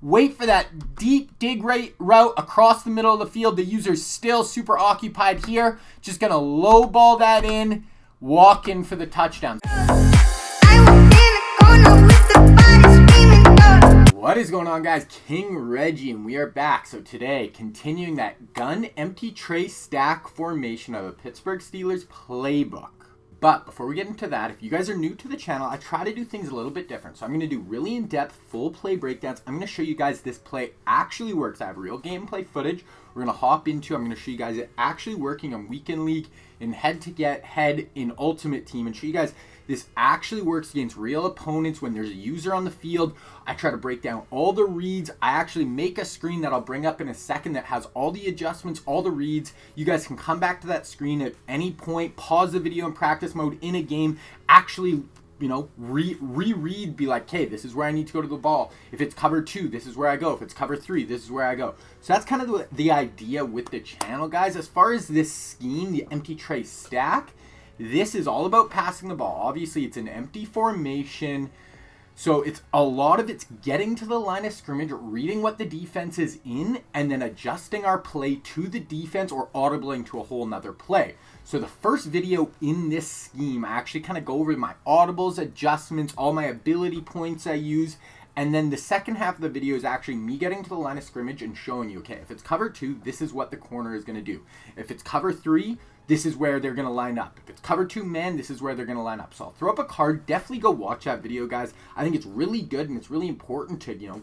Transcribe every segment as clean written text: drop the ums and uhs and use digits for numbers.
wait for that deep dig right route across the middle of the field. The user's still super occupied here. Just going to low ball that in, walk in for the touchdown. What is going on, guys? King Reggie, and we are back. So today, continuing that gun empty tray stack formation of a Pittsburgh Steelers playbook. But before we get into that, if you guys are new to the channel, I try to do things a little bit different. So I'm going to do really in-depth full play breakdowns. I'm going to show you guys this play actually works. I have real gameplay footage we're going to hop into. I'm going to show you guys it actually working on Weekend League, in head-to-head, in Ultimate Team, and show you guys this actually works against real opponents when there's a user on the field. I try to break down all the reads. I actually make a screen that I'll bring up in a second that has all the adjustments, all the reads. You guys can come back to that screen at any point, pause the video in practice mode in a game, actually, you know, reread, be like, hey, this is where I need to go to the ball. If it's cover 2, this is where I go. If it's cover 3, this is where I go. So that's kind of the idea with the channel, guys. As far as this scheme, the empty tray stack, this is all about passing the ball. Obviously, it's an empty formation, so it's a lot of it's getting to the line of scrimmage, reading what the defense is in, and then adjusting our play to the defense or audibling to a whole nother play. So the first video in this scheme, I actually kind of go over my audibles, adjustments, all my ability points I use. And then the second half of the video is actually me getting to the line of scrimmage and showing you, okay, if it's cover 2, this is what the corner is going to do. If it's cover 3, this is where they're going to line up. If it's cover 2 man, this is where they're going to line up. So I'll throw up a card. Definitely go watch that video, guys. I think it's really good, and it's really important to, you know,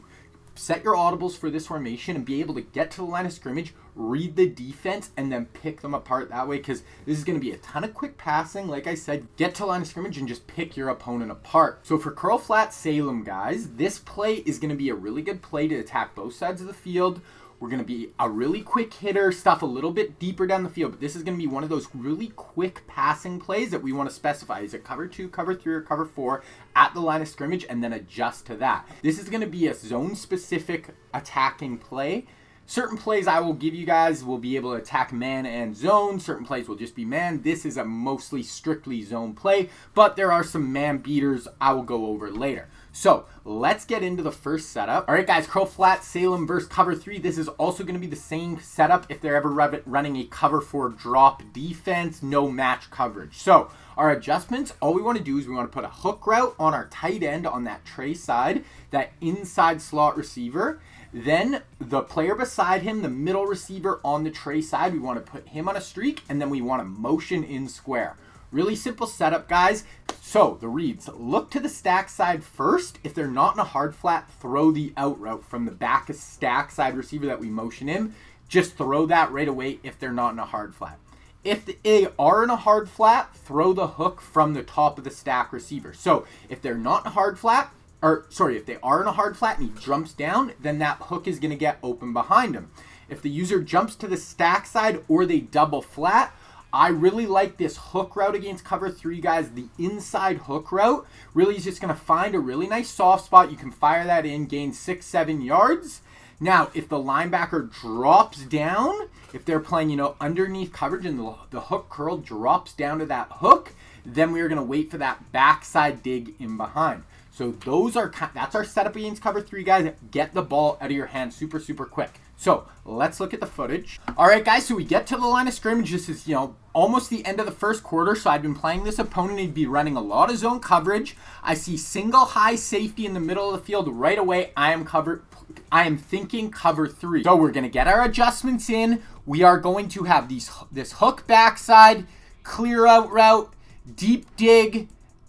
set your audibles for this formation and be able to get to the line of scrimmage, read the defense, and then pick them apart that way, because this is going to be a ton of quick passing. Like I said, get to the line of scrimmage and just pick your opponent apart. So for Curl Flat Salem, guys, this play is going to be a really good play to attack both sides of the field. We're going to be a really quick hitter, stuff a little bit deeper down the field, but this is going to be one of those really quick passing plays that we want to specify. Is it cover 2, cover 3, or cover 4 at the line of scrimmage, and then adjust to that. This is going to be a zone-specific attacking play. Certain plays I will give you guys will be able to attack man and zone. Certain plays will just be man. This is a mostly strictly zone play, but there are some man beaters I will go over later. So let's get into the first setup. All right, guys, Curl Flat Salem versus cover 3. This is also going to be the same setup if they're ever running a cover 4 drop defense, no match coverage. So our adjustments, all we want to do is we want to put a hook route on our tight end on that tray side, that inside slot receiver. Then the player beside him, the middle receiver on the tray side, we want to put him on a streak, and then we want to motion in square. Really simple setup, guys. So the reads, look to the stack side first. If they're not in a hard flat, throw the out route from the back of stack side receiver that we motion in. Just throw that right away if they're not in a hard flat. If they are in a hard flat, throw the hook from the top of the stack receiver. So if they're not in a hard flat, if they are in a hard flat and he jumps down, then that hook is going to get open behind him. If the user jumps to the stack side or they double flat, I really like this hook route against cover 3, guys. The inside hook route really is just going to find a really nice soft spot. You can fire that in, gain 6-7 yards. Now, if the linebacker drops down, if they're playing, you know, underneath coverage and the hook curl drops down to that hook, then we're going to wait for that backside dig in behind. So that's our setup against cover 3, guys. Get the ball out of your hand super, super quick. So let's look at the footage. All right, guys, so we get to the line of scrimmage. This is, you know, almost the end of the first quarter. So I've been playing this opponent. He'd be running a lot of zone coverage. I see single high safety in the middle of the field right away. I am thinking cover 3. So we're going to get our adjustments in. We are going to have this hook backside, clear out route, deep dig,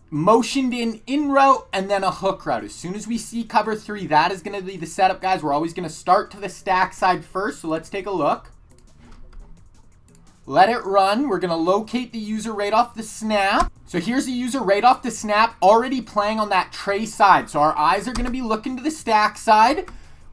motioned in route, and then a hook route. As soon as we see cover 3, that is going to be the setup, guys. We're always going to start to the stack side first. So let's take a look. Let it run. We're going to locate the user right off the snap. So here's the user right off the snap, already playing on that tray side. So our eyes are going to be looking to the stack side.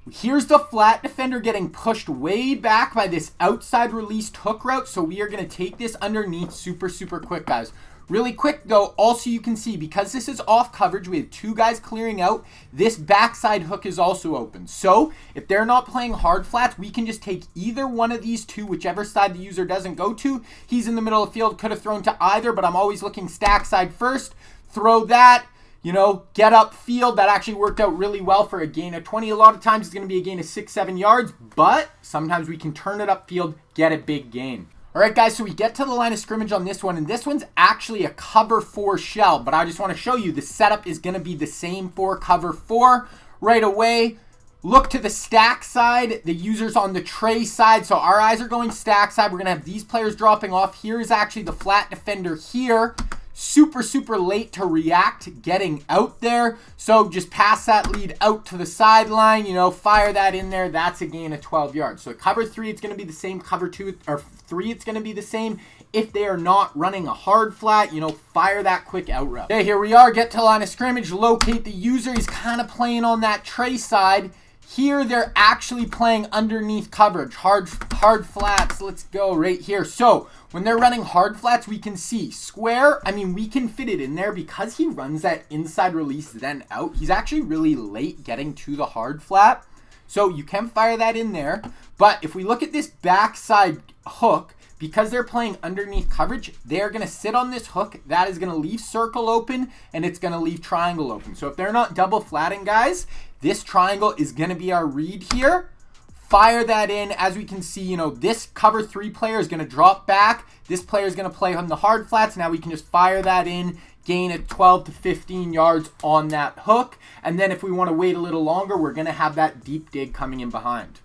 Here's the flat defender getting pushed way back by this outside released hook route. So we are going to take this underneath super, super quick, guys. Really quick, though, also you can see, because this is off coverage, we have 2 guys clearing out, this backside hook is also open. So if they're not playing hard flats, we can just take either one of these 2, whichever side the user doesn't go to. He's in the middle of the field, could have thrown to either, but I'm always looking stack side first. Throw that. get upfield. That actually worked out really well for a gain of 20. A lot of times it's going to be a gain of 6-7 yards, but sometimes we can turn it upfield, get a big gain. All right, guys, so we get to the line of scrimmage on this one, and this one's actually a cover 4 shell, but I just want to show you the setup is going to be the same for cover 4. Right away, look to the stack side, the user's on the tray side, so our eyes are going stack side. We're going to have these players dropping off. Here is actually the flat defender here. Super late to react getting out there. So just pass that lead out to the sideline, fire that in there. That's a gain of 12 yards. So cover 3, it's going to be the same. Cover 2 or 3, it's going to be the same. If they are not running a hard flat, fire that quick out route. Okay, here we are. Get to line of scrimmage. Locate the user. He's kind of playing on that tray side. Here, they're actually playing underneath coverage. Hard flats. Let's go right here. So when they're running hard flats, we can see square. We can fit it in there because he runs that inside release then out. He's actually really late getting to the hard flat. So you can fire that in there. But if we look at this backside hook, because they're playing underneath coverage, they're going to sit on this hook. That is going to leave circle open, and it's going to leave triangle open. So if they're not double flatting, guys, this triangle is going to be our read here. Fire that in. As we can see, this cover 3 player is going to drop back. This player is going to play on the hard flats. Now we can just fire that in, gain at 12 to 15 yards on that hook. And then if we want to wait a little longer, we're going to have that deep dig coming in behind.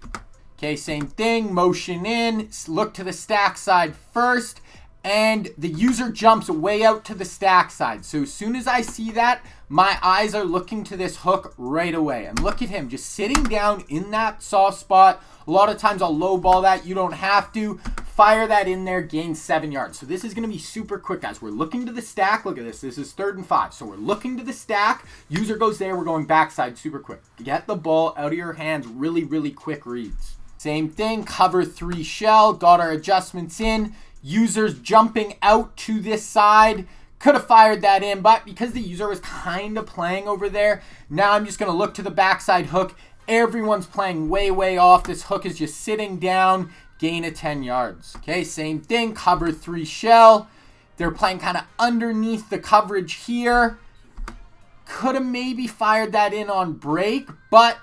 Okay, same thing, motion in, look to the stack side first, and the user jumps way out to the stack side. So as soon as I see that, my eyes are looking to this hook right away. And look at him just sitting down in that soft spot. A lot of times I'll low ball that. You don't have to. Fire that in there, gain 7 yards. So this is going to be super quick, guys. We're looking to the stack. Look at this. This is 3rd and 5. So we're looking to the stack. User goes there. We're going backside super quick. Get the ball out of your hands. Really quick reads. Same thing, cover 3 shell, got our adjustments in, users jumping out to this side, could have fired that in, but because the user was kind of playing over there, now I'm just going to look to the backside hook. Everyone's playing way off. This hook is just sitting down, gain of 10 yards. Okay, same thing, cover 3 shell. They're playing kind of underneath the coverage here. Could have maybe fired that in on break, but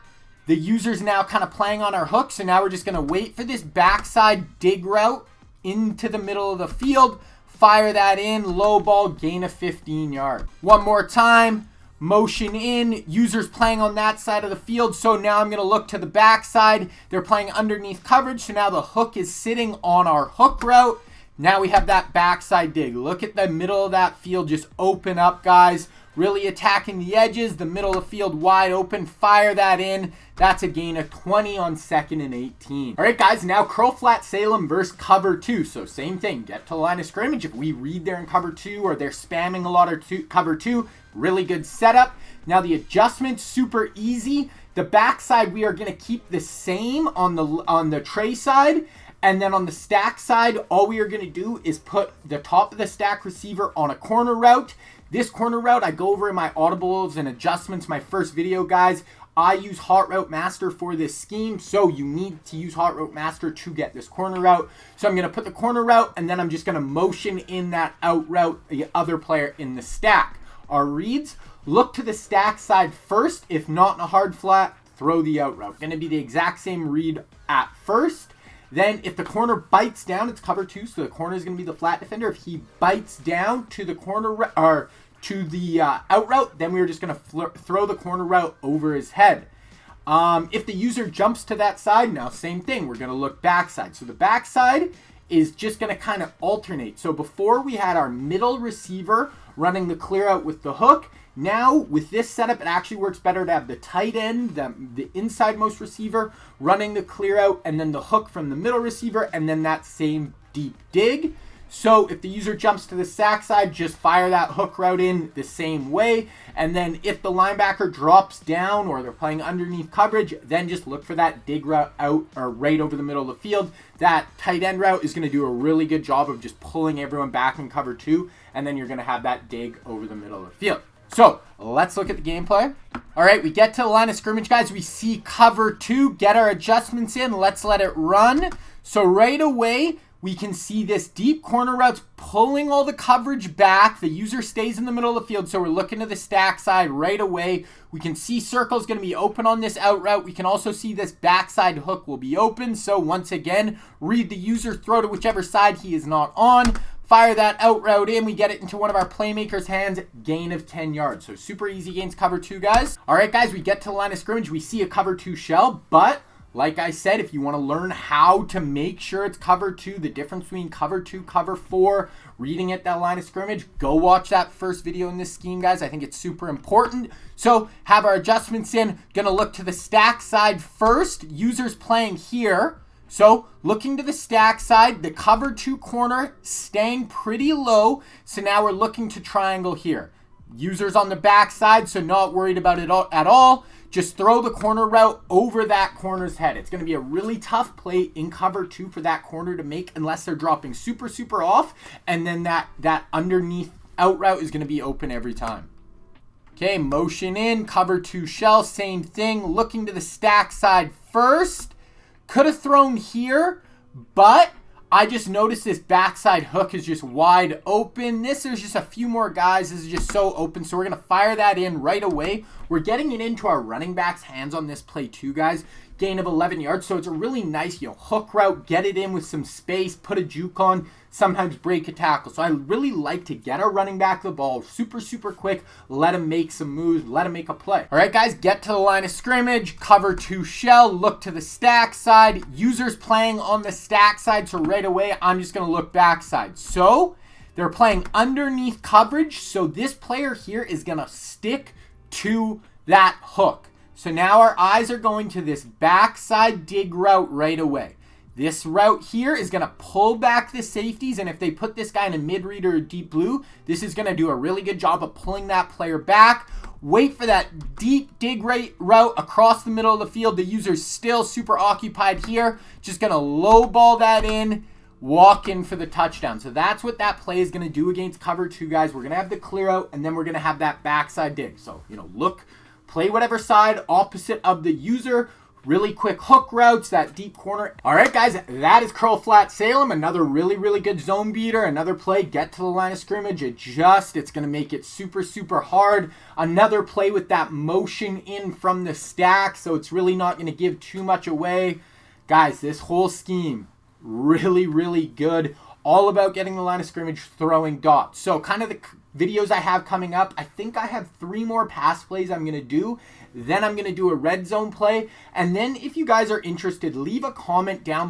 the user's now kind of playing on our hook, so now we're just going to wait for this backside dig route into the middle of the field, fire that in, low ball, gain of 15 yards. One more time, motion in, user's playing on that side of the field, so now I'm going to look to the backside. They're playing underneath coverage, so now the hook is sitting on our hook route. Now we have that backside dig. Look at the middle of that field just open up, guys. Really attacking the edges, the middle of the field wide open, fire that in. That's a gain of 20 on 2nd and 18. All right, guys, now Curl Flat Salem versus cover 2. So same thing, get to the line of scrimmage. If we read there in cover 2 or they're spamming a lot of cover 2, really good setup. Now the adjustment's super easy. The backside, we are going to keep the same on the tray side. And then on the stack side, all we are going to do is put the top of the stack receiver on a corner route. This corner route, I go over in my audibles and adjustments, my first video, guys. I use Hot Route Master for this scheme, so you need to use Hot Route Master to get this corner route. So I'm going to put the corner route, and then I'm just going to motion in that out route the other player in the stack. Our reads, look to the stack side first. If not in a hard flat, throw the out route. Going to be the exact same read at first. Then if the corner bites down, it's cover 2, so the corner is going to be the flat defender. If he bites down to the corner or to the out route, then we're just going to throw the corner route over his head. If the user jumps to that side, now same thing. We're going to look backside. So the backside is just going to kind of alternate. So before we had our middle receiver running the clear out with the hook. Now, with this setup, it actually works better to have the tight end, the inside most receiver, running the clear out, and then the hook from the middle receiver, and then that same deep dig. So if the user jumps to the sack side, just fire that hook route in the same way. And then if the linebacker drops down or they're playing underneath coverage, then just look for that dig route out or right over the middle of the field. That tight end route is going to do a really good job of just pulling everyone back in cover 2, and then you're going to have that dig over the middle of the field. So let's look at the gameplay. All right, we get to the line of scrimmage, guys. We see cover 2, get our adjustments in. Let's let it run. So right away, we can see this deep corner routes pulling all the coverage back. The user stays in the middle of the field, so we're looking to the stack side right away. We can see circle is going to be open on this out route. We can also see this backside hook will be open. So once again, read the user, throw to whichever side he is not on. Fire that out route in. We get it into one of our playmakers' hands. Gain of 10 yards. So super easy against cover 2, guys. All right, guys, we get to the line of scrimmage. We see a cover 2 shell, but like I said, if you want to learn how to make sure it's cover 2, the difference between cover 2, cover 4, reading at that line of scrimmage, go watch that first video in this scheme, guys. I think it's super important. So have our adjustments in. Going to look to the stack side first. Users playing here. So looking to the stack side, the cover 2 corner staying pretty low. So now we're looking to triangle here. Users on the back side, so not worried about it at all. Just throw the corner route over that corner's head. It's going to be a really tough play in cover 2 for that corner to make unless they're dropping super, super off. And then that underneath out route is going to be open every time. Okay, motion in, cover 2 shell, same thing. Looking to the stack side first. Could have thrown here, but I just noticed this backside hook is just wide open. There's just a few more guys. This is just so open. So we're going to fire that in right away. We're getting it into our running back's hands on this play too, guys. Gain of 11 yards. So it's a really nice, hook route. Get it in with some space. Put a juke on. Sometimes break a tackle. So I really like to get our running back the ball super, super quick. Let him make some moves. Let him make a play. All right, guys, get to the line of scrimmage. Cover 2 shell. Look to the stack side. Users playing on the stack side. So right away, I'm just going to look backside. So they're playing underneath coverage. So this player here is going to stick to that hook. So now our eyes are going to this backside dig route right away. This route here is going to pull back the safeties, and if they put this guy in a mid-read or a deep blue, this is going to do a really good job of pulling that player back. Wait for that deep dig route across the middle of the field. The user's still super occupied here. Just going to low ball that in, walk in for the touchdown. So that's what that play is going to do against cover 2, guys. We're going to have the clear out, and then we're going to have that backside dig. So, look, play whatever side opposite of the user. Really quick hook routes, that deep corner. All right, guys, that is Curl Flat Salem. Another really, really good zone beater. Another play, get to the line of scrimmage, adjust. It's going to make it super, super hard. Another play with that motion in from the stack, so it's really not going to give too much away. Guys, this whole scheme, really, really good. All about getting the line of scrimmage, throwing dots. So kind of the videos I have coming up, I think I have 3 more pass plays I'm going to do. Then I'm going to do a red zone play. And then if you guys are interested, leave a comment down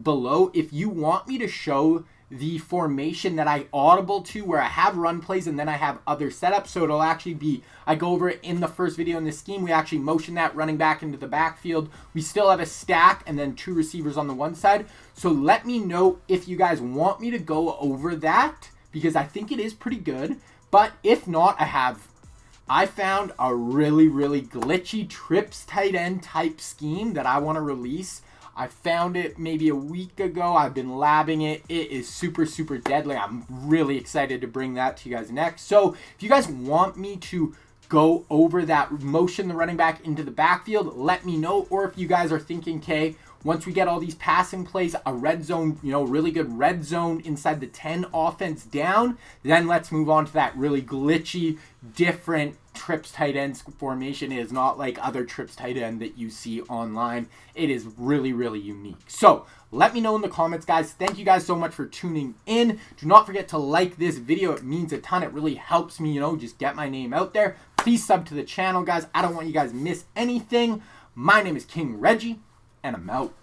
below if you want me to show the formation that I audible to, where I have run plays and then I have other setups. So it'll actually be, I go over it in the first video in this scheme. We actually motion that running back into the backfield. We still have a stack and then 2 receivers on the one side. So let me know if you guys want me to go over that, because I think it is pretty good. But if not, I found a really, really glitchy trips tight end type scheme that I want to release. I found it maybe a week ago. I've been labbing it. It is super, super deadly. I'm really excited to bring that to you guys next. So if you guys want me to go over that, motion the running back into the backfield, let me know. Or if you guys are thinking, okay, once we get all these passing plays, a red zone, really good red zone inside the 10 offense down, then let's move on to that really glitchy, different trips tight end formation. It is not like other trips tight end that you see online. It is really, really unique. So let me know in the comments, guys. Thank you guys so much for tuning in. Do not forget to like this video. It means a ton. It really helps me, just get my name out there. Please sub to the channel, guys. I don't want you guys to miss anything. My name is King Reggie, and I'm out.